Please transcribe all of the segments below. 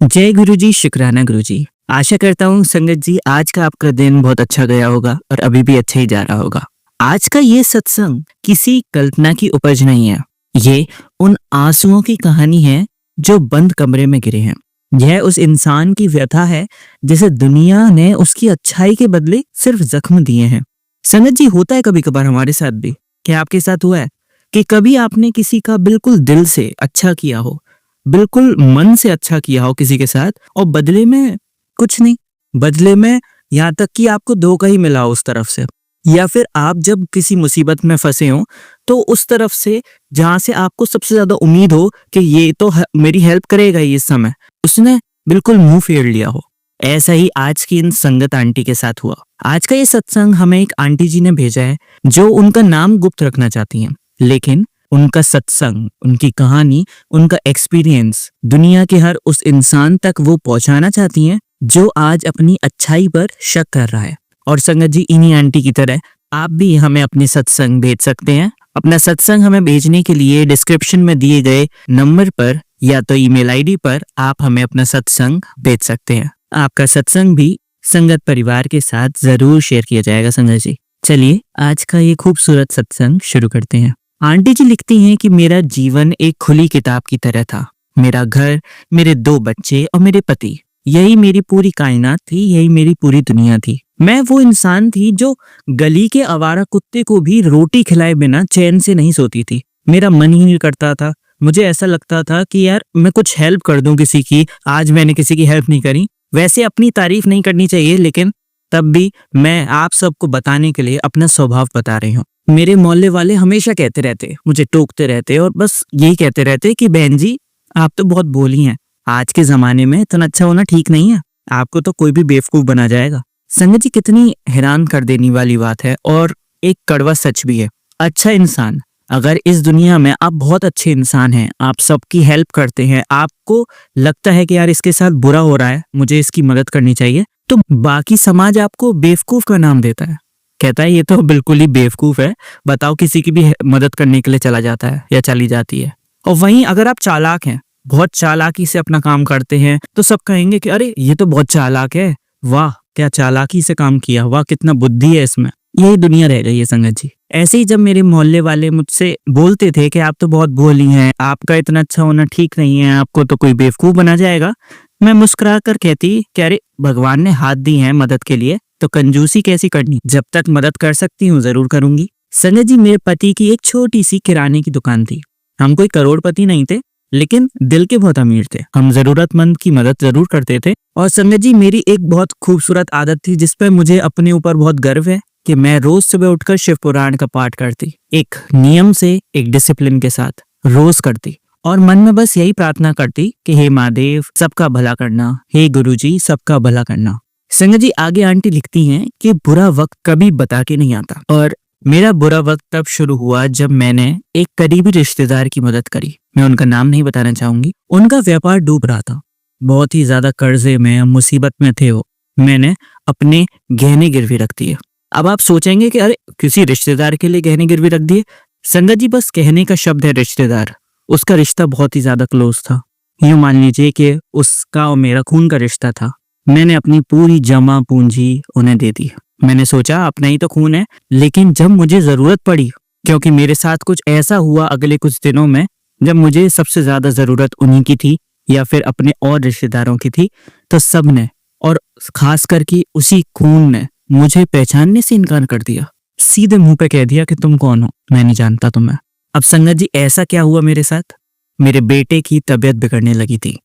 जय गुरु जी, शुक्राना गुरु जी। आशा करता हूँ संगत जी आज का आपका दिन बहुत अच्छा गया होगा और अभी भी अच्छा ही जा रहा होगा। आज का ये सत्संग किसी कल्पना की उपज नहीं है। ये उन आंसुओं की कहानी है जो बंद कमरे में गिरे हैं। यह उस इंसान की व्यथा है जिसे दुनिया ने उसकी अच्छाई के बदले सिर्फ जख्म दिए हैं। संगत जी, होता है कभी कभार हमारे साथ भी। क्या आपके साथ हुआ है कि कभी आपने किसी का बिल्कुल दिल से अच्छा किया हो, बिल्कुल मन से अच्छा किया हो किसी के साथ, और बदले में कुछ नहीं, बदले में यहाँ तक कि आपको धोखा ही मिला हो उस तरफ से, या फिर आप जब किसी मुसीबत में फंसे हो तो उस तरफ से जहां से आपको सबसे ज्यादा उम्मीद हो कि ये तो मेरी हेल्प करेगा ही इस समय, उसने बिल्कुल मुंह फेर लिया हो। ऐसा ही आज की इन संगत आंटी के साथ हुआ। आज का ये सत्संग हमें एक आंटी जी ने भेजा है जो उनका नाम गुप्त रखना चाहती हैं, लेकिन उनका सत्संग, उनकी कहानी, उनका एक्सपीरियंस दुनिया के हर उस इंसान तक वो पहुंचाना चाहती हैं जो आज अपनी अच्छाई पर शक कर रहा है। और संगत जी, इन्हीं आंटी की तरह आप भी हमें अपने सत्संग भेज सकते हैं। अपना सत्संग हमें भेजने के लिए डिस्क्रिप्शन में दिए गए नंबर पर या तो ईमेल आईडी पर आप हमें अपना सत्संग भेज सकते हैं। आपका सत्संग भी संगत परिवार के साथ जरूर शेयर किया जाएगा। संगत जी, चलिए आज का ये खूबसूरत सत्संग शुरू करते हैं। आंटी जी लिखती हैं कि मेरा जीवन एक खुली किताब की तरह था। मेरा घर, मेरे 2 बच्चे और मेरे पति, यही मेरी पूरी कायनात थी, यही मेरी पूरी दुनिया थी। मैं वो इंसान थी जो गली के आवारा कुत्ते को भी रोटी खिलाए बिना चैन से नहीं सोती थी। मेरा मन ही नहीं करता था। मुझे ऐसा लगता था कि यार मैं कुछ हेल्प कर दूं किसी की। आज मैंने किसी की हेल्प नहीं करी। वैसे अपनी तारीफ नहीं करनी चाहिए, लेकिन तब भी मैं आप सबको बताने के लिए अपना स्वभाव बता रही हूँ। मेरे मोहल्ले वाले हमेशा कहते रहते, मुझे टोकते रहते और बस यही कहते रहते कि बहन जी आप तो बहुत भोली हैं। आज के जमाने में इतना अच्छा होना ठीक नहीं है, आपको तो कोई भी बेवकूफ बना जाएगा। संगत जी, कितनी हैरान कर देने वाली बात है और एक कड़वा सच भी है। अच्छा इंसान, अगर इस दुनिया में आप बहुत अच्छे इंसान हैं, आप सबकी हेल्प करते हैं, आपको लगता है कि यार इसके साथ बुरा हो रहा है, मुझे इसकी मदद करनी चाहिए, तो बाकी समाज आपको बेवकूफ का नाम देता है। कहता है ये तो बिल्कुल ही बेवकूफ है, बताओ किसी की भी मदद करने के लिए चला जाता है या चली जाती है। और वहीं अगर आप चालाक हैं, बहुत चालाकी से अपना काम करते हैं, तो सब कहेंगे कि अरे ये तो बहुत चालाक है, वाह क्या चालाकी से काम किया, वाह कितना बुद्धि है इसमें। यही दुनिया रह गई है संगत जी। ऐसे ही जब मेरे मोहल्ले वाले मुझसे बोलते थे कि आप तो बहुत भोली हैं, आपका इतना अच्छा होना ठीक नहीं है, आपको तो कोई बेवकूफ बना जाएगा, मैं मुस्कुरा कर कहती कि अरे भगवान ने हाथ दी है मदद के लिए, तो कंजूसी कैसी करनी, जब तक मदद कर सकती हूँ जरूर करूंगी। संगत जी, मेरे पति की एक छोटी सी किराने की दुकान थी। हम कोई करोड़पति नहीं थे, लेकिन दिल के बहुत अमीर थे। हम जरूरतमंद की मदद जरूर करते थे। और संगत जी, मेरी एक बहुत खूबसूरत आदत थी जिस पर मुझे अपने ऊपर बहुत गर्व है कि मैं रोज सुबह उठकर शिव पुराण का पाठ करती, एक नियम से, एक डिसिप्लिन के साथ रोज करती, और मन में बस यही प्रार्थना करती कि हे महादेव सबका भला करना, हे गुरुजी सबका भला करना। संगत जी, आगे आंटी लिखती हैं कि बुरा वक्त कभी बता के नहीं आता, और मेरा बुरा वक्त तब शुरू हुआ जब मैंने एक करीबी रिश्तेदार की मदद करी। मैं उनका नाम नहीं बताना चाहूंगी। उनका व्यापार डूब रहा था, बहुत ही ज्यादा कर्जे में, मुसीबत में थे वो। मैंने अपने गहने गिरवी रख दिए। अब आप सोचेंगे कि अरे किसी रिश्तेदार के लिए गहने गिरवी रख दिए। संगत जी, बस कहने का शब्द है रिश्तेदार, उसका रिश्ता बहुत ही ज्यादा क्लोज था। यूं मान लीजिए कि उसका और मेरा खून का रिश्ता था। मैंने अपनी पूरी जमा पूंजी उन्हें दे दी। मैंने सोचा अपना ही तो खून है, लेकिन जब मुझे जरूरत पड़ी, क्योंकि मेरे साथ कुछ ऐसा हुआ अगले कुछ दिनों में जब मुझे सबसे ज्यादा जरूरत उन्हीं की थी या फिर अपने और रिश्तेदारों की थी, तो सबने, और खास करके उसी खून ने, मुझे पहचानने से इनकार कर दिया। सीधे मुंह पे कह दिया कि तुम कौन हो, मैं नहीं जानता तुम्हें। अब संगत जी, ऐसा क्या हुआ मेरे साथ? मेरे बेटे की तबीयत बिगड़ने लगी थी।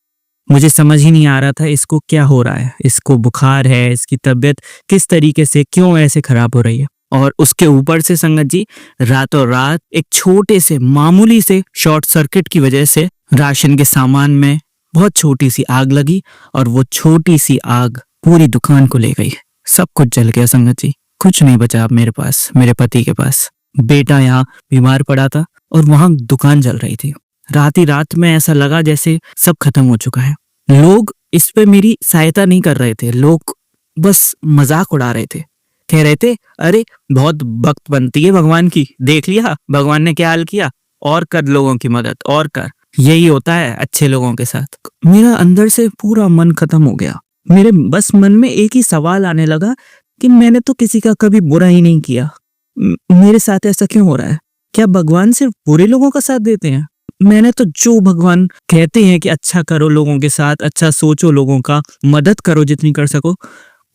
मुझे समझ ही नहीं आ रहा था इसको क्या हो रहा है, इसको बुखार है, इसकी तबीयत किस तरीके से क्यों ऐसे खराब हो रही है। और उसके ऊपर से संगत जी, रातों रात एक छोटे से मामूली से शॉर्ट सर्किट की वजह से राशन के सामान में बहुत छोटी सी आग लगी, और वो छोटी सी आग पूरी दुकान को ले गई। सब कुछ जल गया संगत जी, कुछ नहीं बचा अब मेरे पास, मेरे पति के पास। बेटा यहाँ बीमार पड़ा था और वहां दुकान जल रही थी। रात ही रात में ऐसा लगा जैसे सब खत्म हो चुका है। लोग इस पे मेरी सहायता नहीं कर रहे थे, लोग बस मजाक उड़ा रहे थे, कह रहे थे अरे बहुत भक्त बनती है भगवान की, देख लिया भगवान ने क्या हाल किया, और कर लोगों की मदद, और कर। यही होता है अच्छे लोगों के साथ। मेरा अंदर से पूरा मन खत्म हो गया। मेरे बस मन में एक ही सवाल आने लगा कि मैंने तो किसी का कभी बुरा ही नहीं किया। मेरे साथ ऐसा क्यों हो रहा है? क्या भगवान सिर्फ बुरे लोगों का साथ देते हैं? मैंने तो जो भगवान कहते हैं कि अच्छा करो लोगों के साथ, अच्छा सोचो लोगों का, मदद करो जितनी कर सको,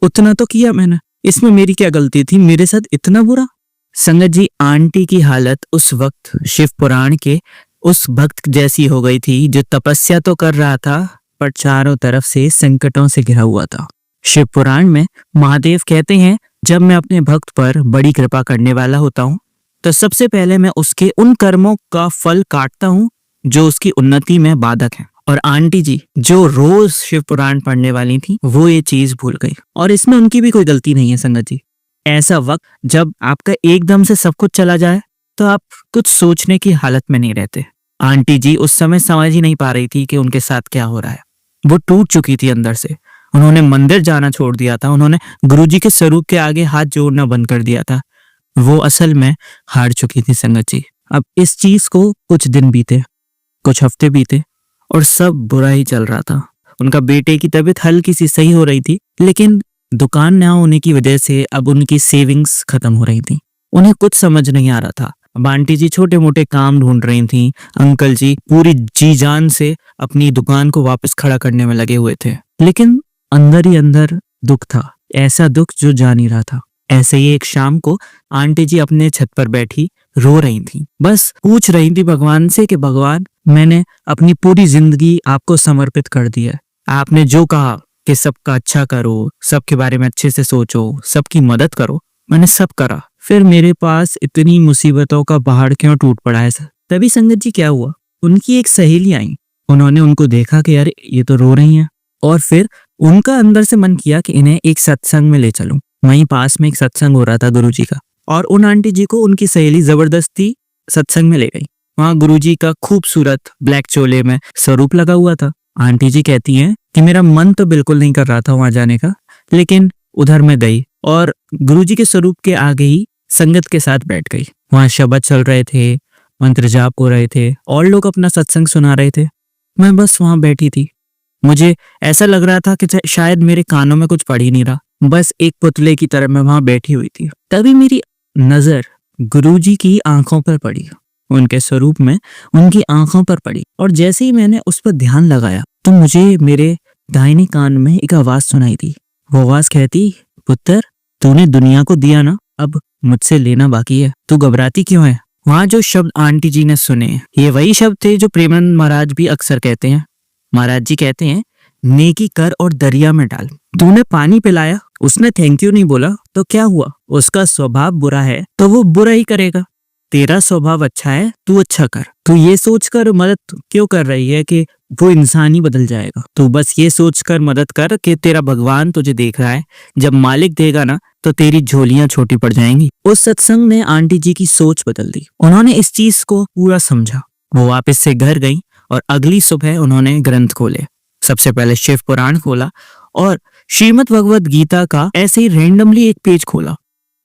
उतना तो किया मैंने। इसमें मेरी क्या गलती थी? मेरे साथ इतना बुरा? संगत जी, आंटी की हालत उस वक्त शिव पुराण के उस भक्त जैसी हो गई थी जो तपस्या तो कर रहा था पर चारों तरफ से संकटों से घिरा हुआ था। शिव पुराण में महादेव कहते हैं, जब मैं अपने भक्त पर बड़ी कृपा करने वाला होता हूँ तो सबसे पहले मैं उसके उन कर्मों का फल काटता हूँ जो उसकी उन्नति में बाधक है। और आंटी जी जो रोज शिव पुराण पढ़ने वाली थी वो ये चीज भूल गई, और इसमें उनकी भी कोई गलती नहीं है संगत जी। ऐसा वक्त जब आपका एकदम से सब कुछ चला जाए तो आप कुछ सोचने की हालत में नहीं रहते। आंटी जी उस समय समझ ही नहीं पा रही थी कि उनके साथ क्या हो रहा है। वो टूट चुकी थी अंदर से। उन्होंने मंदिर जाना छोड़ दिया था, उन्होंने गुरुजी के स्वरूप के आगे हाथ जोड़ना बंद कर दिया था। वो असल में हार चुकी थी संगत जी। अब इस चीज को कुछ दिन बीते, कुछ हफ्ते बीते और सब बुरा ही चल रहा था। उनका बेटे की तबीयत हल्की सी सही हो रही थी, लेकिन दुकान ना होने की वजह से अब उनकी सेविंग्स खत्म हो रही थी। उन्हें कुछ समझ नहीं आ रहा था। अब आंटी जी छोटे मोटे काम ढूंढ रही थी, अंकल जी पूरी जी जान से अपनी दुकान को वापस खड़ा करने में लगे हुए थे, लेकिन अंदर ही अंदर दुख था, ऐसा दुख जो जा नहीं रहा था। ऐसे ही एक शाम को आंटी जी अपने छत पर बैठी रो रही थी, बस पूछ रही थी भगवान से कि भगवान, मैंने अपनी पूरी जिंदगी आपको समर्पित कर दी है। आपने जो कहा कि सबका अच्छा करो, सबके बारे में अच्छे से सोचो, सबकी मदद करो, मैंने सब करा, फिर मेरे पास इतनी मुसीबतों का पहाड़ क्यों टूट पड़ा है सर? तभी संगत जी क्या हुआ, उनकी एक सहेली आई। उन्होंने उनको देखा कि यार ये तो रो रही हैं, और फिर उनका अंदर से मन किया कि इन्हें एक सत्संग में ले चलूं। वहीं पास में एक सत्संग हो रहा था गुरुजी का, और उन आंटी जी को उनकी सहेली जबरदस्ती सत्संग में ले गई। वहां गुरुजी का खूबसूरत ब्लैक चोले में स्वरूप लगा हुआ था। आंटी जी कहती हैं कि मेरा मन तो बिल्कुल नहीं कर रहा था वहां जाने का, लेकिन उधर मैं गई और गुरुजी के स्वरूप के आगे ही संगत के साथ बैठ गई। वहां शब्द चल रहे थे, मंत्र जाप हो रहे थे और लोग अपना सत्संग सुना रहे थे। मैं बस वहां बैठी थी। मुझे ऐसा लग रहा था कि शायद मेरे कानों में कुछ पड़ ही नहीं रहा, बस एक पुतले की तरह मैं वहां बैठी हुई थी। तभी मेरी नजर गुरुजी की आंखों पर पड़ी, उनके स्वरूप में उनकी आंखों पर पड़ी, और जैसे ही मैंने उस पर ध्यान लगाया तो मुझे मेरे दाहिने कान में एक आवाज सुनाई दी। वो आवाज कहती, पुत्र तूने दुनिया को दिया ना, अब मुझसे लेना बाकी है, तू घबराती क्यों है? वहां जो शब्द आंटी जी ने सुने, ये वही शब्द थे जो प्रेमानंद महाराज भी अक्सर कहते हैं। महाराज जी कहते हैं, नेकी कर और दरिया में डाल। तूने पानी पिलाया, उसने थैंक यू नहीं बोला तो क्या हुआ? उसका स्वभाव बुरा है तो वो बुरा ही करेगा। तेरा स्वभाव अच्छा है, तू अच्छा कर। तू ये सोचकर मदद क्यों कर रही है कि वो इंसान ही बदल जाएगा? तू बस ये सोचकर मदद कर कि तेरा भगवान तुझे देख रहा है, जब मालिक देगा ना तो तेरी झोलियां छोटी पड़ जाएंगी। उस सत्संग ने आंटी जी की सोच बदल दी। उन्होंने इस चीज को पूरा समझा। वो वापस से घर गई और अगली सुबह उन्होंने ग्रंथ खोले। सबसे पहले शिव पुराण खोला और श्रीमद् भगवत गीता का ऐसे ही रैंडमली एक पेज खोला,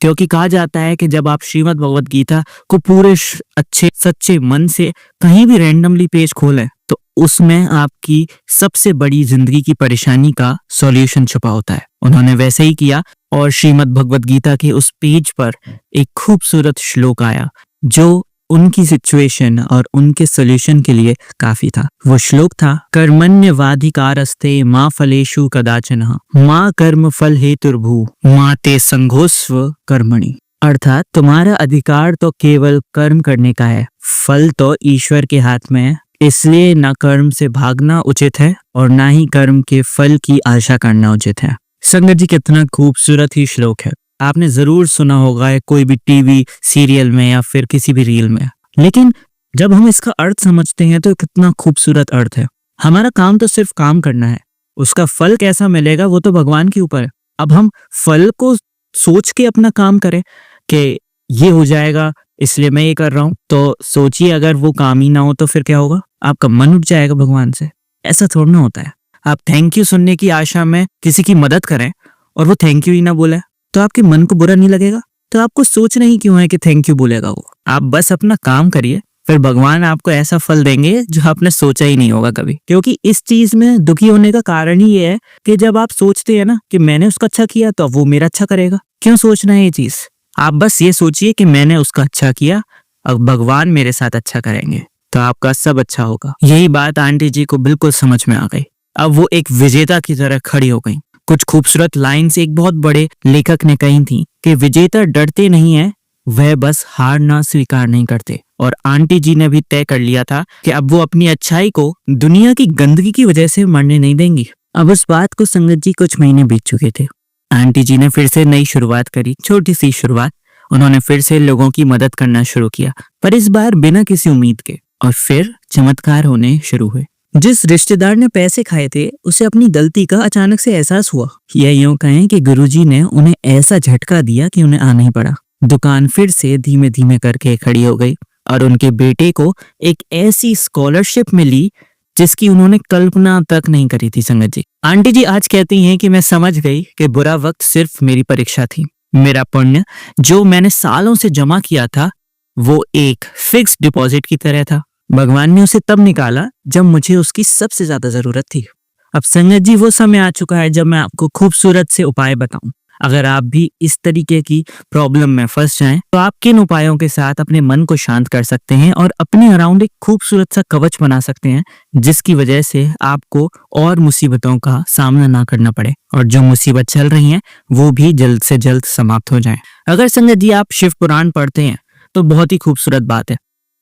क्योंकि कहा जाता है कि जब आप श्रीमद् भगवत गीता को पूरे अच्छे सच्चे मन से कहीं भी रैंडमली पेज खोलें तो उसमें आपकी सबसे बड़ी जिंदगी की परेशानी का सॉल्यूशन छुपा होता है। उन्होंने वैसे ही किया और श्रीमद् भगवत गीता के उस पेज पर एक खूबसूरत श्लोक आया जो उनकी सिचुएशन और उनके सॉल्यूशन के लिए काफी था। वो श्लोक था, कर्मण्यवाधिकारस्ते मां फलेषु कदाचन मां कर्म फल हेतुर्भू मां ते संघोस्व कर्मणि। अर्थात तुम्हारा अधिकार तो केवल कर्म करने का है, फल तो ईश्वर के हाथ में है, इसलिए न कर्म से भागना उचित है और ना ही कर्म के फल की आशा करना उचित है। संगत जी कितना खूबसूरत ही श्लोक है, आपने जरूर सुना होगा कोई भी टीवी सीरियल में या फिर किसी भी रील में, लेकिन जब हम इसका अर्थ समझते हैं तो कितना खूबसूरत अर्थ है। हमारा काम तो सिर्फ काम करना है, उसका फल कैसा मिलेगा वो तो भगवान के ऊपर है। अब हम फल को सोच के अपना काम करें कि ये हो जाएगा इसलिए मैं ये कर रहा हूं, तो सोचिए अगर वो काम ही ना हो तो फिर क्या होगा? आपका मन उठ जाएगा भगवान से। ऐसा थोड़ा ना होता है। आप थैंक यू सुनने की आशा में किसी की मदद करें और वो थैंक यू ही ना बोले तो आपके मन को बुरा नहीं लगेगा? तो आपको सोचना ही क्यों है कि थैंक यू बोलेगा वो? आप बस अपना काम करिए फिर भगवान आपको ऐसा फल देंगे जो आपने सोचा ही नहीं होगा कभी। क्योंकि इस चीज में दुखी होने का कारण ही ये है कि जब आप सोचते हैं ना कि मैंने उसका अच्छा किया तो वो मेरा अच्छा करेगा, क्यों सोचना है ये चीज? आप बस ये सोचिए कि मैंने उसका अच्छा किया, अब भगवान मेरे साथ अच्छा करेंगे तो आपका सब अच्छा होगा। यही बात आंटी जी को बिल्कुल समझ में आ गई। अब वो एक विजेता की तरह खड़ी हो गई। कुछ खूबसूरत लाइन्स एक बहुत बड़े लेखक ने कही थी कि विजेता डरते नहीं है, वह बस हार ना स्वीकार नहीं करते। और आंटी जी ने भी तय कर लिया था कि अब वो अपनी अच्छाई को दुनिया की गंदगी की वजह से मरने नहीं देंगी। अब उस बात को संगत जी कुछ महीने बीत चुके थे। आंटी जी ने फिर से नई शुरुआत करी, छोटी सी शुरुआत। उन्होंने फिर से लोगों की मदद करना शुरू किया, पर इस बार बिना किसी उम्मीद के। और फिर चमत्कार होने शुरू हुए। जिस रिश्तेदार ने पैसे खाए थे उसे अपनी गलती का अचानक से एहसास हुआ। या यूं कहें कि गुरुजी ने उन्हें ऐसा झटका दिया कि उन्हें आना ही पड़ा। दुकान फिर से धीमे धीमे करके खड़ी हो गई और उनके बेटे को एक ऐसी स्कॉलरशिप मिली जिसकी उन्होंने कल्पना तक नहीं करी थी। संगत जी, आंटी जी आज कहती हैं कि मैं समझ गई कि बुरा वक्त सिर्फ मेरी परीक्षा थी। मेरा पुण्य जो मैंने सालों से जमा किया था वो एक फिक्स डिपॉजिट की तरह था। भगवान ने उसे तब निकाला जब मुझे उसकी सबसे ज्यादा जरूरत थी। अब संगत जी वो समय आ चुका है जब मैं आपको खूबसूरत से उपाय बताऊं। अगर आप भी इस तरीके की प्रॉब्लम में फंस जाएं तो आप किन उपायों के साथ अपने मन को शांत कर सकते हैं और अपने अराउंड एक खूबसूरत सा कवच बना सकते हैं जिसकी वजह से आपको और मुसीबतों का सामना ना करना पड़े और जो मुसीबत चल रही है वो भी जल्द से जल्द समाप्त हो जाए। अगर संगत जी आप शिव पुराण पढ़ते हैं तो बहुत ही खूबसूरत बात है,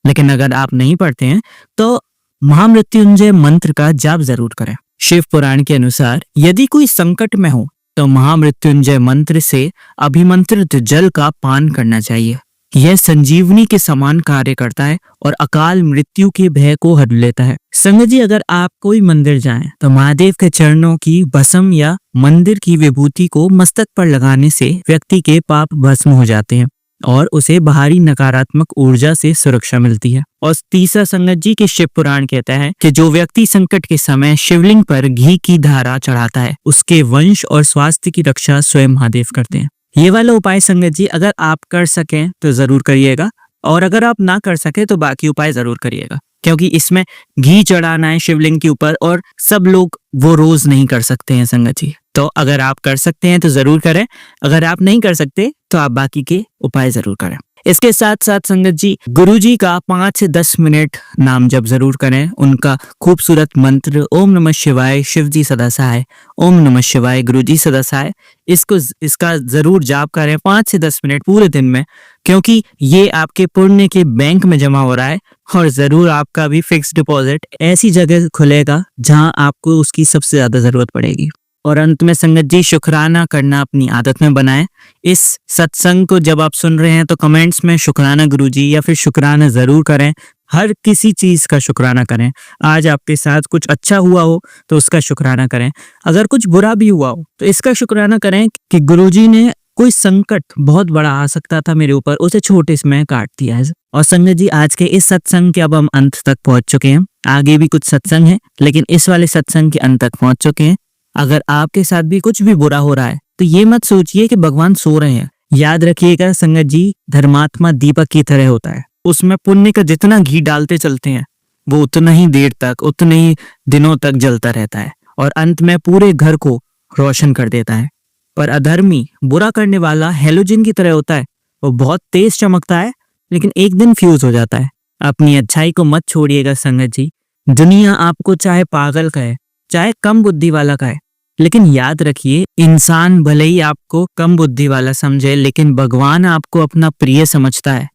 लेकिन अगर आप नहीं पढ़ते हैं तो महामृत्युंजय मंत्र का जाप जरूर करें। शिव पुराण के अनुसार यदि कोई संकट में हो तो महामृत्युंजय मंत्र से अभिमंत्रित जल का पान करना चाहिए। यह संजीवनी के समान कार्य करता है और अकाल मृत्यु के भय को हर लेता है। संगत जी अगर आप कोई मंदिर जाएं तो महादेव के चरणों की भस्म या मंदिर की विभूति को मस्तक पर लगाने से व्यक्ति के पाप भस्म हो जाते हैं और उसे बाहरी नकारात्मक ऊर्जा से सुरक्षा मिलती है। और तीसरा संगत जी के शिव पुराण कहता है कि जो व्यक्ति संकट के समय शिवलिंग पर घी की धारा चढ़ाता है उसके वंश और स्वास्थ्य की रक्षा स्वयं महादेव करते हैं। ये वाला उपाय संगत जी अगर आप कर सकें तो जरूर करिएगा और अगर आप ना कर सके तो बाकी उपाय जरूर करिएगा, क्योंकि इसमें घी चढ़ाना है शिवलिंग के ऊपर और सब लोग वो रोज नहीं कर सकते हैं संगत जी। तो अगर आप कर सकते हैं तो जरूर करें, अगर आप नहीं कर सकते तो आप बाकी के उपाय जरूर करें। इसके साथ साथ संगत जी गुरुजी का 5 से 10 मिनट नाम जप जरूर करें। उनका खूबसूरत मंत्र ओम नमः शिवाय शिवजी सदा सहाय, ओम नमः शिवाय गुरुजी सदा सहाय, इसका जरूर जाप करें 5 से 10 मिनट पूरे दिन में, क्योंकि ये आपके पुण्य के बैंक में जमा हो रहा है और जरूर आपका भी फिक्स डिपॉजिट ऐसी जगह खुलेगा जहां आपको उसकी सबसे ज्यादा जरूरत पड़ेगी। और अंत में संगत जी शुक्राना करना अपनी आदत में बनाएं। इस सत्संग को जब आप सुन रहे हैं तो कमेंट्स में शुक्राना गुरुजी या फिर शुक्राना जरूर करें। हर किसी चीज का शुक्राना करें। आज आपके साथ कुछ अच्छा हुआ हो तो उसका शुक्राना करें, अगर कुछ बुरा भी हुआ हो तो इसका शुक्राना करें कि गुरुजी ने कोई संकट बहुत बड़ा आ सकता था मेरे ऊपर, उसे छोटे में काट दिया है। और संगत जी आज के इस सत्संग के अब हम अंत तक पहुंच चुके हैं। आगे भी कुछ सत्संग है लेकिन इस वाले सत्संग के अंत तक पहुंच चुके हैं। अगर आपके साथ भी कुछ भी बुरा हो रहा है तो ये मत सोचिए कि भगवान सो रहे हैं। याद रखिएगा संगत जी धर्मात्मा दीपक की तरह होता है, उसमें पुण्य का जितना घी डालते चलते हैं वो उतना ही देर तक उतने ही दिनों तक जलता रहता है और अंत में पूरे घर को रोशन कर देता है। पर अधर्मी बुरा करने वाला हेलोजन की तरह होता है, वो बहुत तेज चमकता है लेकिन एक दिन फ्यूज हो जाता है। अपनी अच्छाई को मत छोड़िएगा संगत जी। दुनिया आपको चाहे पागल कहे चाहे कम बुद्धि वाला कहे, लेकिन याद रखिए इंसान भले ही आपको कम बुद्धि वाला समझे लेकिन भगवान आपको अपना प्रिय समझता है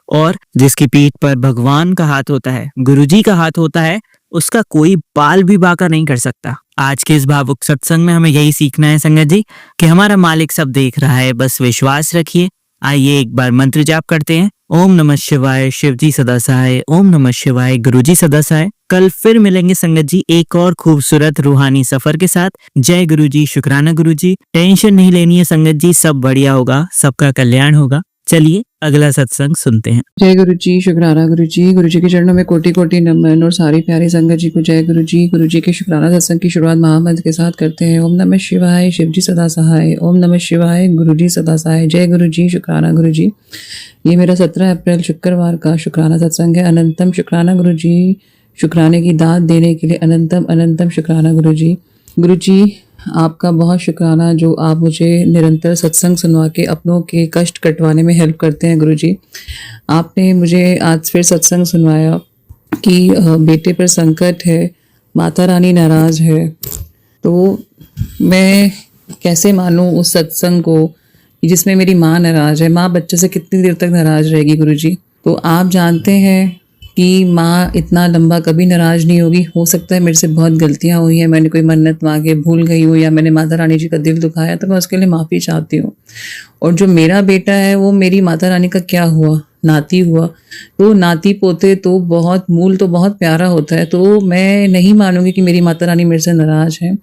और जिसकी पीठ पर भगवान का हाथ होता है, गुरुजी का हाथ होता है, उसका कोई बाल भी बांका नहीं कर सकता। आज के इस भावुक सत्संग में हमें यही सीखना है संगत जी कि हमारा मालिक सब देख रहा है, बस विश्वास रखिए। आइए एक बार मंत्र जाप करते हैं। ओम नमः शिवाय शिवजी सदा सहाय, ओम नमः शिवाय गुरुजी सदा सहाय। कल फिर मिलेंगे संगत जी एक और खूबसूरत रूहानी सफर के साथ। जय गुरुजी, शुक्राना गुरुजी। टेंशन नहीं लेनी है संगत जी, सब बढ़िया होगा, सबका कल्याण होगा। चलिए अगला सत्संग सुनते हैं। जय गुरु जी, शुक्राना गुरु जी के चरणों में कोटि कोटि नमन और सारी प्यारी संगत जी को जय गुरु जी के शुक्राना सत्संग की शुरुआत महामंत्र के साथ करते हैं। ओम नमः शिवाय, शिव जी सदा सहाय। ओम नमः शिवाय, गुरु जी सदा सहाय। जय गुरु जी, शुक्राना गुरु जी। ये मेरा 17 अप्रैल शुक्रवार का शुक्राना सत्संग है। अनंतम शुक्राना गुरु जी, शुक्राने की दात देने के लिए अनंतम अनंतम शुक्राना गुरु जी। गुरु जी आपका बहुत शुक्राना जो आप मुझे निरंतर सत्संग सुनवा के अपनों के कष्ट कटवाने में हेल्प करते हैं। गुरु जी आपने मुझे आज फिर सत्संग सुनवाया कि बेटे पर संकट है, माता रानी नाराज़ है। तो मैं कैसे मानूं उस सत्संग को जिसमें मेरी माँ नाराज़ है। माँ बच्चे से कितनी देर तक नाराज़ रहेगी गुरु जी? तो आप जानते हैं कि माँ इतना लंबा कभी नाराज़ नहीं होगी। हो सकता है मेरे से बहुत गलतियाँ हुई हैं, मैंने कोई मन्नत मांगे भूल गई हूँ, या मैंने माता रानी जी का दिल दुखाया, तो मैं उसके लिए माफ़ी चाहती हूँ। और जो मेरा बेटा है वो मेरी माता रानी का क्या हुआ, नाती हुआ। तो नाती पोते तो बहुत मूल तो बहुत प्यारा होता है। तो मैं नहीं मानूंगी कि मेरी माता रानी मेरे से नाराज़ है।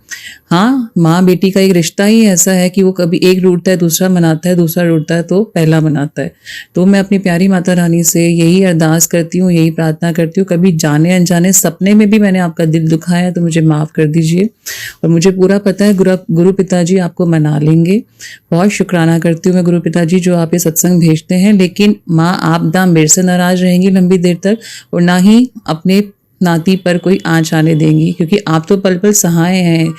हाँ, माँ बेटी का एक रिश्ता ही ऐसा है कि वो कभी एक रूठता है दूसरा मनाता है, दूसरा रूठता है तो पहला मनाता है। तो मैं अपनी प्यारी माता रानी से यही अरदास करती हूँ, यही प्रार्थना करती हूँ, कभी जाने अनजाने सपने में भी मैंने आपका दिल दुखाया तो मुझे माफ़ कर दीजिए। और मुझे पूरा पता है गुरु पिताजी आपको मना लेंगे। बहुत शुक्राना करती हूँ मैं गुरु पिताजी जो आप ये सत्संग भेजते हैं। लेकिन माँ आप ना मेरे से नाराज़ रहेंगी लंबी देर तक, और ना ही अपने नाती पर कोई आँच आने देंगी, क्योंकि आप तो पल पल सहाय हैं।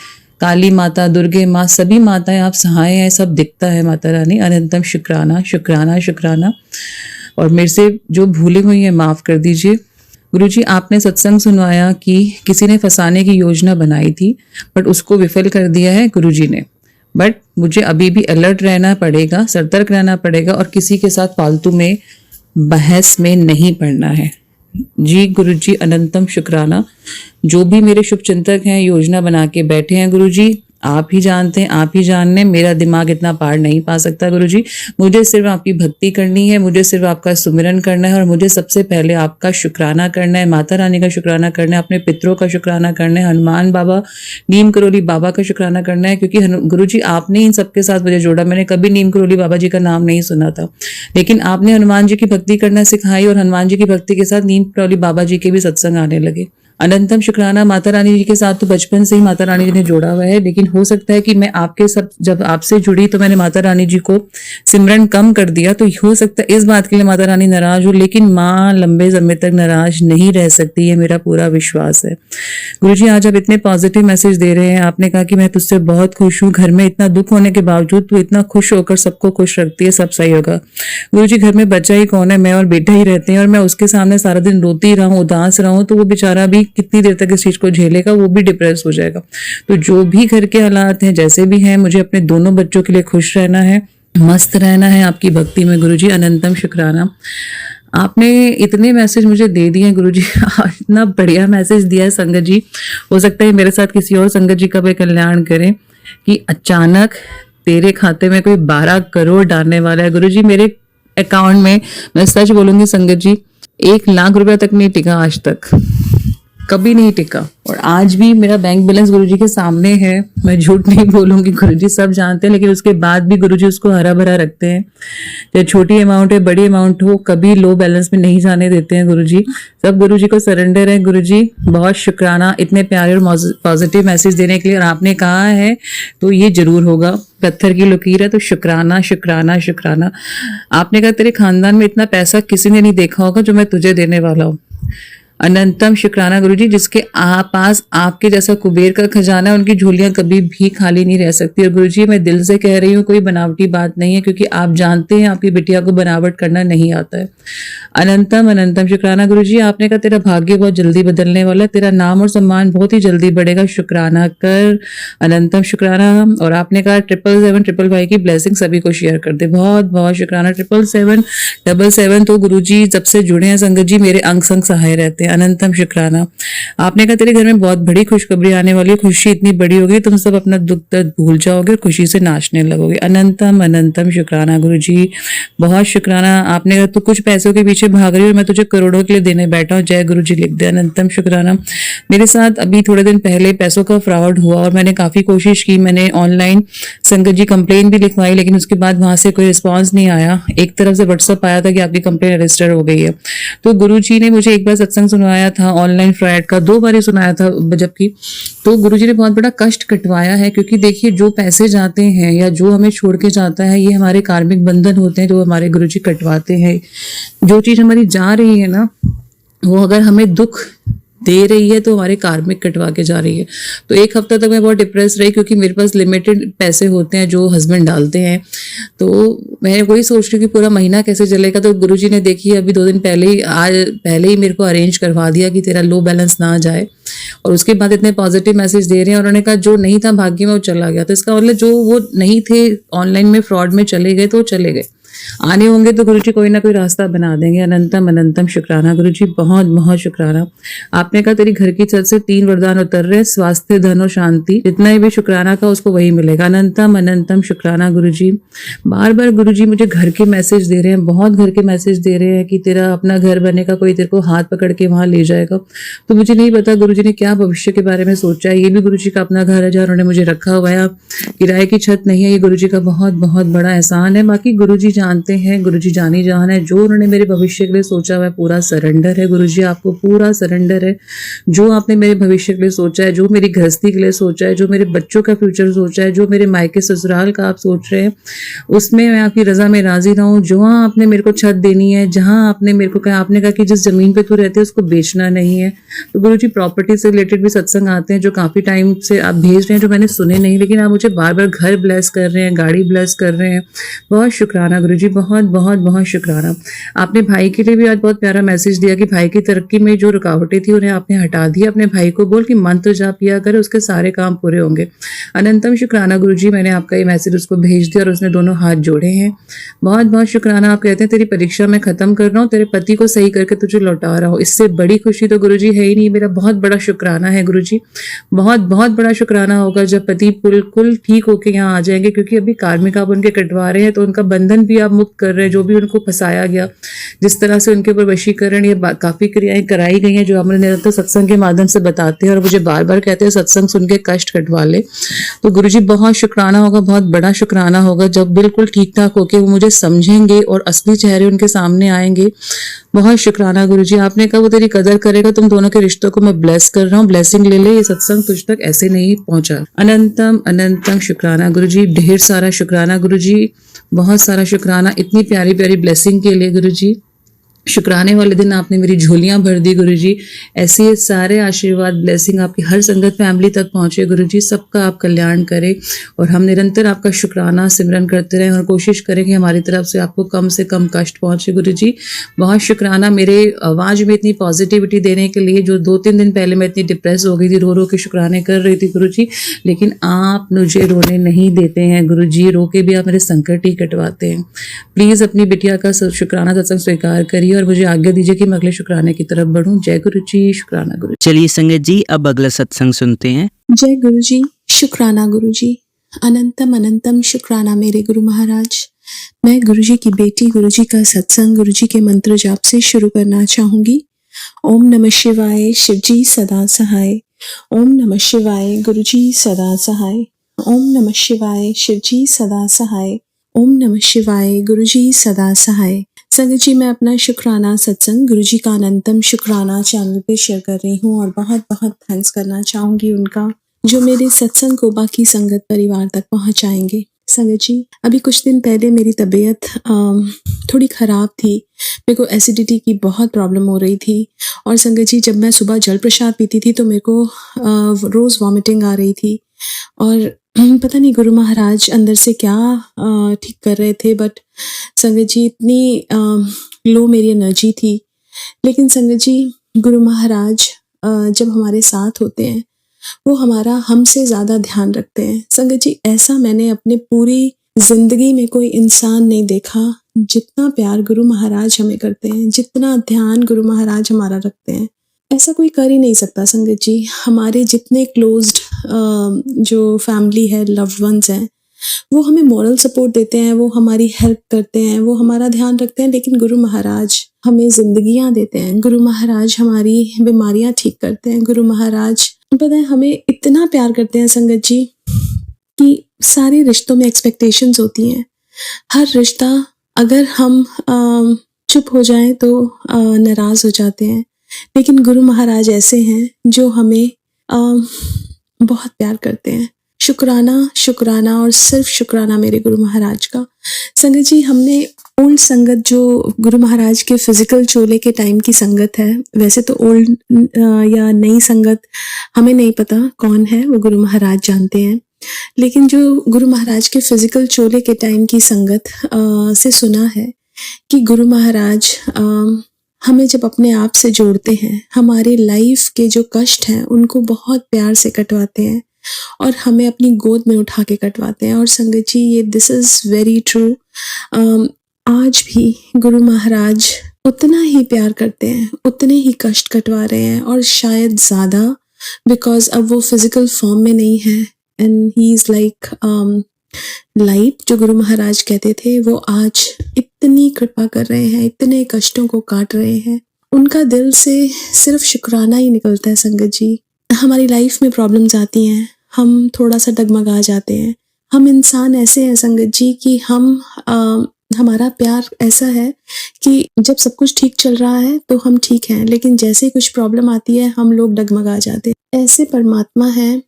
काली माता, दुर्गे माँ, सभी माताएं आप सहाय हैं, सब दिखता है माता रानी। अनंतम शुक्राना शुक्राना शुक्राना। और मेरे से जो भूली हुई है माफ़ कर दीजिए। गुरुजी आपने सत्संग सुनवाया कि किसी ने फंसाने की योजना बनाई थी बट उसको विफल कर दिया है गुरुजी ने। बट मुझे अभी भी अलर्ट रहना पड़ेगा, सतर्क रहना पड़ेगा और किसी के साथ फालतू में बहस में नहीं पड़ना है। जी गुरुजी अनंतम शुक्राना। जो भी मेरे शुभ चिंतक हैं योजना बना के बैठे हैं गुरुजी, आप ही जानते हैं, आप ही जानने, मेरा दिमाग इतना पार नहीं पा सकता गुरुजी। मुझे सिर्फ आपकी भक्ति करनी है, मुझे सिर्फ आपका सुमिरन करना है और मुझे सबसे पहले आपका शुक्राना करना है, माता रानी का शुक्राना करना है, अपने पितरों का शुक्राना करना है, हनुमान बाबा, नीम करोली बाबा का शुक्राना करना है। क्योंकि गुरुजी आपने इन सबके साथ मुझे जोड़ा। मैंने कभी नीम करोली बाबा जी का नाम नहीं सुना था, लेकिन आपने हनुमान जी की भक्ति करना सिखाई और हनुमान जी की भक्ति के साथ नीम करोली बाबा जी के भी सत्संग आने लगे। अनंतम शुक्राना। माता रानी जी के साथ तो बचपन से ही माता रानी जी ने जोड़ा हुआ है, लेकिन हो सकता है कि मैं आपके सब जब आपसे जुड़ी तो मैंने माता रानी जी को सिमरन कम कर दिया, तो हो सकता है इस बात के लिए माता रानी नाराज हो। लेकिन माँ लंबे समय तक नाराज नहीं रह सकती, है मेरा पूरा विश्वास है। गुरुजी आज आप इतने पॉजिटिव मैसेज दे रहे हैं। आपने कहा कि मैं तुझसे बहुत खुश हूँ, घर में इतना दुख होने के बावजूद तू इतना खुश होकर सबको खुश रखती है, सब सही होगा। गुरुजी घर में बच्चा ही कौन है, मैं और बेटा ही रहते हैं, और मैं उसके सामने सारा दिन रोती रहूं, उदास रहूं, तो वो बेचारा भी कितनी देर तक इस चीज को झेलेगा, वो भी डिप्रेस हो जाएगा। तो जो भी घर के हालात हैं जैसे भी हैं, मुझे अपने दोनों बच्चों के लिए खुश रहना है, मस्त रहना है आपकी भक्ति में गुरुजी। अनंतम शुक्राना। आपने इतने मैसेज मुझे दे दिए गुरुजी, इतना बढ़िया मैसेज दिया है संगत जी। हो सकता है मेरे साथ किसी और संगत जी का भी कल्याण करें कि अचानक तेरे खाते में कोई 12 करोड़ डालने वाला है गुरुजी। मेरे अकाउंट में, मैं सच बोलूंगी संगत जी, 1 लाख रुपया तक नहीं टिका, आज तक कभी नहीं टिका। और आज भी मेरा बैंक बैलेंस गुरुजी के सामने है, मैं झूठ नहीं बोलूंगी, गुरुजी सब जानते हैं। लेकिन उसके बाद भी गुरुजी उसको हरा भरा रखते हैं। चाहे छोटी अमाउंट है बड़ी अमाउंट हो, कभी लो बैलेंस में नहीं जाने देते हैं गुरुजी। सब गुरुजी को सरेंडर है गुरुजी। बहुत शुक्राना इतने प्यारे और पॉजिटिव मैसेज देने के लिए। और आपने कहा है तो ये जरूर होगा, पत्थर की लकीर है, तो शुक्राना शुक्राना शुक्राना। आपने कहा तेरे खानदान में इतना पैसा किसी ने नहीं देखा होगा जो मैं तुझे देने वाला हूँ। अनंतम शुक्राना गुरुजी। जिसके पास आपके जैसा कुबेर का खजाना है, उनकी झोलियां कभी भी खाली नहीं रह सकती। और गुरुजी मैं दिल से कह रही हूँ, कोई बनावटी बात नहीं है, क्योंकि आप जानते हैं आपकी बिटिया को बनावट करना नहीं आता है। अनंतम अनंतम शुक्राना गुरुजी। आपने कहा तेरा भाग्य बहुत जल्दी बदलने वाला है, तेरा नाम और सम्मान बहुत ही जल्दी बढ़ेगा, शुक्राना कर। अनंतम शुक्राना। और आपने कहा 777 की ब्लेसिंग सभी को शेयर कर दे, बहुत बहुत शुक्राना। 777 तो गुरुजी जब से जुड़े हैं संगत जी, मेरे अंग संग सहाय रहते हैं। अनंतम शुक्राना। आपने कहा तेरे घर में बहुत बड़ी खुशखबरी आने वाली है, खुशी इतनी बड़ी होगी तुम सब अपना दुख दर्द भूल जाओगे और खुशी से नाचने लगोगे। अनंतम अनंतम शुक्राना गुरु जी, बहुत शुक्राना। आपने कहा तू कुछ पैसों के पीछे भाग रही है और मैं तुझे करोड़ों के लिए देने बैठा हूँ, जय गुरु जी लिख दे। अनंतम शुक्राना। मेरे साथ अभी थोड़े दिन पहले पैसों का फ्रॉड हुआ और मैंने काफी कोशिश की, मैंने ऑनलाइन संगत जी कंप्लेन भी लिखवाई, लेकिन उसके बाद वहां से कोई रिस्पांस नहीं आया। एक तरफ से व्हाट्सएप आया था कि आपकी कंप्लेन रजिस्टर हो गई है। तो गुरु जी ने मुझे एक बार सत्संग सुनाया था ऑनलाइन फ्रॉड का, 2 बार ही सुनाया था जबकि, तो गुरु जी ने बहुत बड़ा कष्ट कटवाया है। क्योंकि देखिए जो पैसे जाते हैं या जो हमें छोड़ के जाता है, ये हमारे कार्मिक बंधन होते हैं जो हमारे गुरु जी कटवाते हैं। जो चीज हमारी जा रही है ना, वो अगर हमें दुख दे रही है तो हमारे कार्मिक कटवा के जा रही है। तो एक हफ्ता तक मैं बहुत डिप्रेस रही, क्योंकि मेरे पास लिमिटेड पैसे होते हैं जो हस्बैंड डालते हैं। तो मैं वही सोच रही हूँ कि पूरा महीना कैसे चलेगा। तो गुरुजी ने देखिए अभी 2 दिन पहले ही, आज पहले ही मेरे को अरेंज करवा दिया कि तेरा लो बैलेंस ना जाए, और उसके बाद इतने पॉजिटिव मैसेज दे रहे हैं। उन्होंने कहा जो नहीं था भाग्य में वो चला गया। तो इसका मतलब जो वो नहीं थे ऑनलाइन में फ्रॉड में चले गए तो वो चले गए, आने होंगे तो गुरुजी कोई ना कोई रास्ता बना देंगे। अनंतम अनंतम शुक्राना गुरुजी, बहुत बहुत शुक्राना। आपने कहा तेरी घर की छत से 3 वरदान उतर रहे, स्वास्थ्य धन और शांति, जितना भी शुक्राना का उसको वही मिलेगा। अनंतम अनंतम शुक्राना गुरुजी। बार बार गुरुजी मुझे घर के मैसेज दे रहे हैं, बहुत घर के मैसेज दे रहे हैं कि तेरा अपना घर बनेगा, कोई तेरे को हाथ पकड़ के वहां ले जाएगा। तो मुझे नहीं पता गुरुजी ने क्या भविष्य के बारे में सोचा है। ये भी गुरुजी का अपना घर है जहाँ उन्होंने मुझे रखा हुआ है, किराए की छत नहीं है। ये गुरुजी का बहुत बहुत बड़ा एहसान है। बाकी गुरुजी जानते हैं, गुरुजी जानी जान है। जो उन्होंने मेरे भविष्य के लिए सोचा हुआ है पूरा सरेंडर है गुरुजी, आपको पूरा सरेंडर है। जो आपने मेरे भविष्य के लिए सोचा है, जो मेरी गृहस्थी के लिए सोचा है, जो मेरे बच्चों का फ्यूचर सोचा है, जो मेरे मायके ससुराल का आप सोच रहे हैं, उसमें मैं आपकी रजा में राजी रहूं। जहाँ आपने मेरे को छत देनी है, जहाँ आपने मेरे को कहा, आपने कहा कि जिस जमीन पे तू रहते है उसको बेचना नहीं है। तो गुरुजी प्रॉपर्टी से रिलेटेड भी सत्संग आते हैं जो काफी टाइम से आप भेज रहे हैं, जो मैंने सुने नहीं, लेकिन आप मुझे बार बार घर ब्लेस कर रहे हैं, गाड़ी ब्लेस कर रहे हैं। बहुत शुक्राना गुरुजी, बहुत बहुत बहुत शुक्राना। आपने भाई के लिए भी आज बहुत प्यारा मैसेज दिया कि भाई की तरक्की में जो रुकावटें थी उन्हें आपने हटा दिया। अपने भाई को बोल कि मंत्र जाप किया करे, उसके सारे काम पूरे होंगे। अनंतम शुक्राना गुरुजी, मैंने आपका ये मैसेज उसको भेज दिया और उसने दोनों हाथ जोड़े हैं। बहुत बहुत शुक्राना। आप कहते हैं तेरी परीक्षा मैं खत्म कर रहा हूँ, तेरे पति को सही करके तुझे लौटा रहा हूँ। इससे बड़ी खुशी तो गुरुजी है ही नहीं। मेरा बहुत बड़ा शुक्राना है गुरुजी, बहुत बहुत बड़ा शुक्राना होगा जब पति बिल्कुल ठीक होके यहाँ आ जाएंगे। क्योंकि अभी कार्मिक आप उनके कटवा रहे हैं, तो उनका बंधन भी आप मुक्त कर रहे हैं। जो भी उनको फंसाया गया, जिस तरह से उनके ऊपर वशीकरण ये काफी क्रियाएं कराई गई हैं, जो हमने निरंतर सत्संग के माध्यम से बताते हैं और मुझे बार बार कहते हैं सत्संग सुन के कष्ट कटवा ले। तो गुरुजी बहुत शुक्राना होगा, बहुत बड़ा शुक्राना होगा जब बिल्कुल ठीक ठाक होके वो मुझे समझेंगे और असली चेहरे उनके सामने आएंगे। बहुत शुक्राना गुरुजी। आपने कहा वो तेरी कदर करेगा, तुम दोनों के रिश्तों को मैं ब्लेस कर रहा हूँ, ब्लेसिंग ले ले, ये सत्संग तुझ तक ऐसे नहीं पहुंचा। अनंतम अनंतम शुक्राना गुरुजी, ढेर सारा शुक्राना गुरुजी, बहुत सारा शुक्राना इतनी प्यारी प्यारी ब्लेसिंग के लिए गुरुजी। शुक्राने वाले दिन आपने मेरी झोलियां भर दी गुरुजी। ऐसे ये सारे आशीर्वाद ब्लेसिंग आपकी हर संगत फैमिली तक पहुंचे गुरुजी। सबका आप कल्याण करें और हम निरंतर आपका शुक्राना सिमरन करते रहें और कोशिश करें कि हमारी तरफ से आपको कम से कम कष्ट पहुंचे गुरुजी। बहुत शुक्राना मेरे आवाज में इतनी पॉजिटिविटी देने के लिए। जो 2-3 दिन पहले मैं इतनी डिप्रेस हो गई थी, रो रो के शुक्राने कर रही थी गुरुजी, लेकिन आप मुझे रोने नहीं देते हैं गुरुजी। रो के भी आप मेरे संकट ही कटवाते हैं। प्लीज अपनी बिटिया का शुक्राना सत्संग स्वीकार करिए और मुझे आज्ञा दीजिए कि मैं अगले शुक्राने की तरफ बढ़ूं। जय गुरु जी, शुक्राना गुरु। चलिए संगत जी, अब अगला सत्संग सुनते हैं। जय गुरु जी, शुक्राना गुरु जी। अनंतम अनंतम शुक्राना मेरे गुरु महाराज। मैं गुरु जी की बेटी गुरु जी का सत्संग गुरु जी के मंत्र जाप से शुरू करना चाहूंगी। ओम नमः शिवाय, शिव जी सदा सहाय। ओम नमः शिवाय, गुरु जी सदा सहाय। ओम नमः शिवाय, शिव जी सदा सहाय। ओम नमः शिवाय, गुरु जी सदा सहाय। संगत जी, मैं अपना शुक्राना सत्संग गुरु जी का अनंतम शुक्राना चैनल पे शेयर कर रही हूँ और बहुत बहुत थैंक्स करना चाहूंगी उनका, जो मेरे सत्संग को बाकी संगत परिवार तक पहुंचाएंगे। संगत जी, अभी कुछ दिन पहले मेरी तबीयत थोड़ी ख़राब थी। मेरे को एसिडिटी की बहुत प्रॉब्लम हो रही थी और संगत जी, जब मैं सुबह जल प्रसाद पीती थी तो मेरे को रोज़ वॉमिटिंग आ रही थी और पता नहीं गुरु महाराज अंदर से क्या ठीक कर रहे थे। बट संगत जी, इतनी लो मेरी एनर्जी थी। लेकिन संगत जी, गुरु महाराज जब हमारे साथ होते हैं वो हमारा हमसे ज़्यादा ध्यान रखते हैं। संगत जी, ऐसा मैंने अपने पूरी जिंदगी में कोई इंसान नहीं देखा जितना प्यार गुरु महाराज हमें करते हैं, जितना ध्यान गुरु महाराज हमारा रखते हैं। ऐसा कोई कर ही नहीं सकता संगत जी। हमारे जितने क्लोज्ड जो फैमिली है, लव्ड वंस हैं, वो हमें मॉरल सपोर्ट देते हैं, वो हमारी हेल्प करते हैं, वो हमारा ध्यान रखते हैं, लेकिन गुरु महाराज हमें जिंदगियां देते हैं, गुरु महाराज हमारी बीमारियां ठीक करते हैं, गुरु महाराज पता है हमें इतना प्यार करते हैं संगत जी कि सारे रिश्तों में एक्सपेक्टेशंस होती हैं। हर रिश्ता अगर हम चुप हो जाएं तो नाराज हो जाते हैं, लेकिन गुरु महाराज ऐसे हैं जो हमें बहुत प्यार करते हैं। शुक्राना शुक्राना और सिर्फ शुक्राना मेरे गुरु महाराज का। संगत जी, हमने ओल्ड संगत जो गुरु महाराज के फिजिकल चोले के टाइम की संगत है, वैसे तो ओल्ड या नई संगत हमें नहीं पता कौन है, वो गुरु महाराज जानते हैं, लेकिन जो गुरु महाराज के फिजिकल चोले के टाइम की संगत से सुना है कि गुरु महाराज हमें जब अपने आप से जोड़ते हैं, हमारे लाइफ के जो कष्ट हैं उनको बहुत प्यार से कटवाते हैं और हमें अपनी गोद में उठा के कटवाते हैं। और संगत जी, ये दिस इज़ वेरी ट्रू। आज भी गुरु महाराज उतना ही प्यार करते हैं, उतने ही कष्ट कटवा रहे हैं, और शायद ज़्यादा, बिकॉज अब वो फिजिकल फॉर्म में नहीं है and he is like light, जो गुरु महाराज कहते थे, वो आज इतनी कृपा कर रहे हैं, इतने कष्टों को काट रहे हैं। उनका दिल से सिर्फ शुक्राना ही निकलता है संगत जी। हमारी लाइफ में प्रॉब्लम्स आती हैं, हम थोड़ा सा डगमगा जाते हैं। हम इंसान ऐसे हैं संगत जी कि हमारा प्यार ऐसा है कि जब सब कुछ ठीक चल रहा है तो हम ठीक हैं, लेकिन जैसे ही कुछ प्रॉब्लम आती है हम लोग डगमगा जाते हैं। ऐसे परमात्मा हैं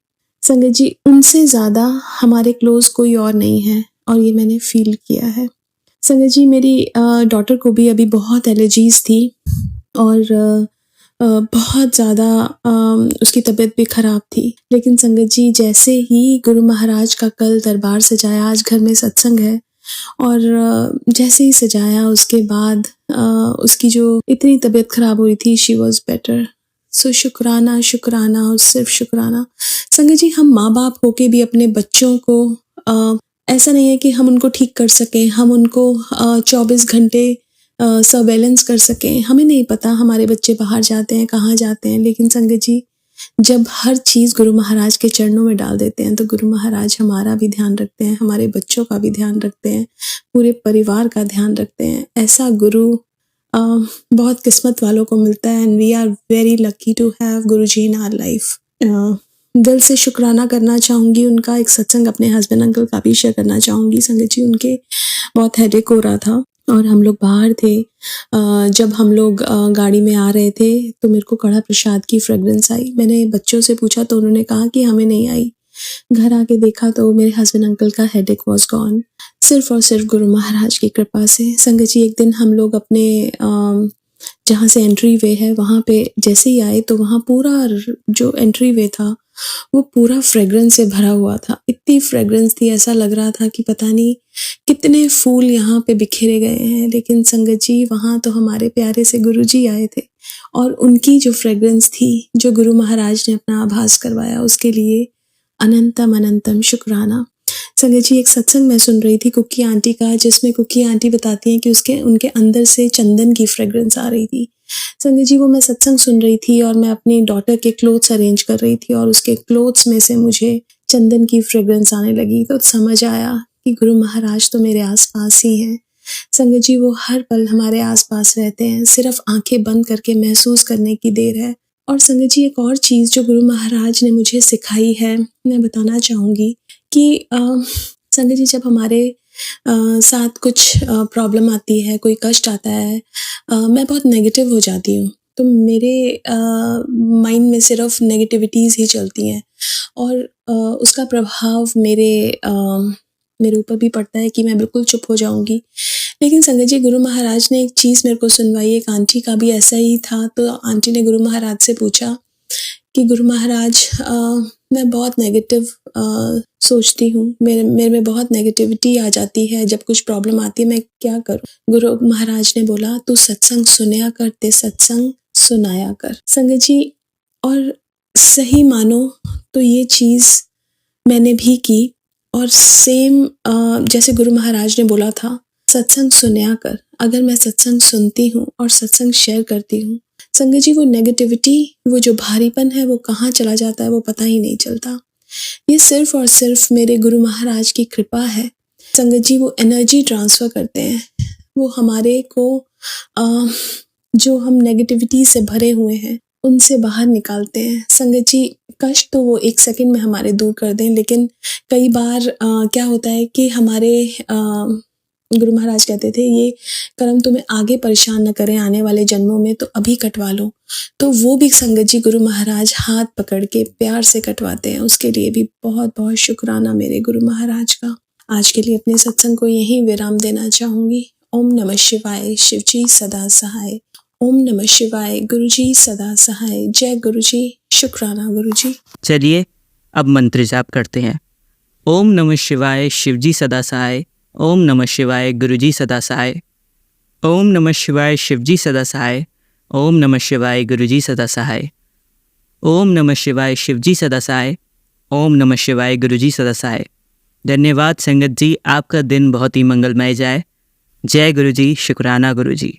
संगत जी, उनसे ज़्यादा हमारे क्लोज कोई और नहीं है, और ये मैंने फील किया है। संगत जी, मेरी डॉटर को भी अभी बहुत एलर्जीज़ थी और बहुत ज़्यादा उसकी तबीयत भी ख़राब थी, लेकिन संगत जी जैसे ही गुरु महाराज का कल दरबार सजाया, आज घर में सत्संग है, और जैसे ही सजाया उसके बाद उसकी जो इतनी तबीयत ख़राब हुई थी, शी वॉज़ बेटर। सो शुक्राना शुक्राना और सिर्फ शुक्राना। संगत जी, हम माँ बाप होके भी अपने बच्चों को ऐसा नहीं है कि हम उनको ठीक कर सकें, हम उनको 24 घंटे सर्वेलेंस कर सकें। हमें नहीं पता हमारे बच्चे बाहर जाते हैं, कहाँ जाते हैं, लेकिन संगत जी जब हर चीज़ गुरु महाराज के चरणों में डाल देते हैं तो गुरु महाराज हमारा भी ध्यान रखते हैं, हमारे बच्चों का भी ध्यान रखते हैं, पूरे परिवार का ध्यान रखते हैं। ऐसा गुरु बहुत किस्मत वालों को मिलता है, and we are very lucky to have guru ji in our life. दिल से शुक्राना करना चाहूँगी उनका। एक सत्संग अपने हस्बैंड अंकल का भी शेयर करना चाहूँगी संगत जी। उनके बहुत हेडेक हो रहा था और हम लोग बाहर थे। जब हम लोग गाड़ी में आ रहे थे तो मेरे को कड़ा प्रसाद की फ्रेगरेंस आई। मैंने बच्चों से पूछा तो उन्होंने कहा कि हमें नहीं आई। घर आके देखा तो मेरे हस्बैंड अंकल का हेडेक वॉज गॉन, सिर्फ और सिर्फ गुरु महाराज की कृपा से। संगत जी, एक दिन हम लोग अपने जहाँ से एंट्री वे है वहाँ पे जैसे ही आए तो वहाँ पूरा जो एंट्री वे था वो पूरा फ्रेगरेंस से भरा हुआ था। इतनी फ्रेगरेंस थी, ऐसा लग रहा था कि पता नहीं कितने फूल यहाँ पे बिखेरे गए हैं। लेकिन संगत जी, वहाँ तो हमारे प्यारे से गुरु जी आए थे और उनकी जो फ्रेगरेंस थी, जो गुरु महाराज ने अपना आभास करवाया, उसके लिए अनंतम अनंतम शुक्राना। संगत जी, एक सत्संग मैं सुन रही थी कुकी आंटी का, जिसमें कुकी आंटी बताती हैं कि उनके अंदर से चंदन की फ्रेगरेंस आ रही थी। संगत जी, वो मैं सत्संग सुन रही थी और मैं अपनी डॉटर के क्लोथ्स अरेंज कर रही थी और उसके क्लोथ्स में से मुझे चंदन की फ्रेगरेंस आने लगी। तो समझ आया कि गुरु महाराज तो मेरे आसपास ही हैं। संगत जी, वो हर पल हमारे आसपास रहते हैं, सिर्फ आंखें बंद करके महसूस करने की देर है। और संगत जी, एक और चीज़ जो गुरु महाराज ने मुझे सिखाई है, मैं बताना चाहूँगी कि संगत जी, जब हमारे साथ कुछ प्रॉब्लम आती है, कोई कष्ट आता है, मैं बहुत नेगेटिव हो जाती हूँ। तो मेरे माइंड में सिर्फ नेगेटिविटीज़ ही चलती हैं और उसका प्रभाव मेरे ऊपर भी पड़ता है कि मैं बिल्कुल चुप हो जाऊँगी। लेकिन संगत जी, गुरु महाराज ने एक चीज़ मेरे को सुनवाई। एक आंटी का भी ऐसा ही था, तो आंटी ने गुरु महाराज से पूछा कि गुरु महाराज, मैं बहुत नेगेटिव सोचती हूँ, मेरे में बहुत नेगेटिविटी आ जाती है, जब कुछ प्रॉब्लम आती है मैं क्या करूँ? गुरु महाराज ने बोला, तू सत्संग सुनया कर, ते सत्संग सुनाया कर। संगत जी, और सही मानो तो ये चीज़ मैंने भी की और सेम जैसे गुरु महाराज ने बोला था, सत्संग सुनया कर। अगर मैं सत्संग सुनती हूँ और सत्संग शेयर करती हूँ संगत जी वो नेगेटिविटी, वो जो भारीपन है वो कहाँ चला जाता है वो पता ही नहीं चलता। ये सिर्फ और सिर्फ मेरे गुरु महाराज की कृपा है। संगत जी वो एनर्जी ट्रांसफ़र करते हैं, वो हमारे को जो हम नेगेटिविटी से भरे हुए हैं उनसे बाहर निकालते हैं। संगत जी कष्ट तो वो 1 सेकंड में हमारे दूर कर दें, लेकिन कई बार क्या होता है कि हमारे गुरु महाराज कहते थे ये कर्म तुम्हें आगे परेशान न करें आने वाले जन्मों में, तो अभी कटवा लो। तो वो भी संगत जी गुरु महाराज हाथ पकड़ के प्यार से कटवाते हैं, उसके लिए भी बहुत बहुत शुक्राना मेरे गुरु महाराज का। आज के लिए अपने सत्संग को यहीं विराम देना चाहूँगी। ओम नमः शिवाय, शिव जी सदा सहाय। ओम नमः शिवाय, गुरु जी सदा सहाय। जय गुरु जी, शुक्राना गुरु जी। चलिए अब मंत्र जाप करते हैं। ओम नमः शिवाय, शिव जी सदा सहाय। ओम नमः शिवाय, गुरु जी सदा सहाय। ओम नमः शिवाय, शिव जी सदा सहाय। ओम नमः शिवाय, गुरु जी सदा सहाय। ओम नमः शिवाय, शिव जी सदा सहाय। ओम नमः शिवाय, गुरु जी सदा सहाय। धन्यवाद संगत जी, आपका दिन बहुत ही मंगलमय जाए। जय गुरु जी, शुक्राना गुरु जी।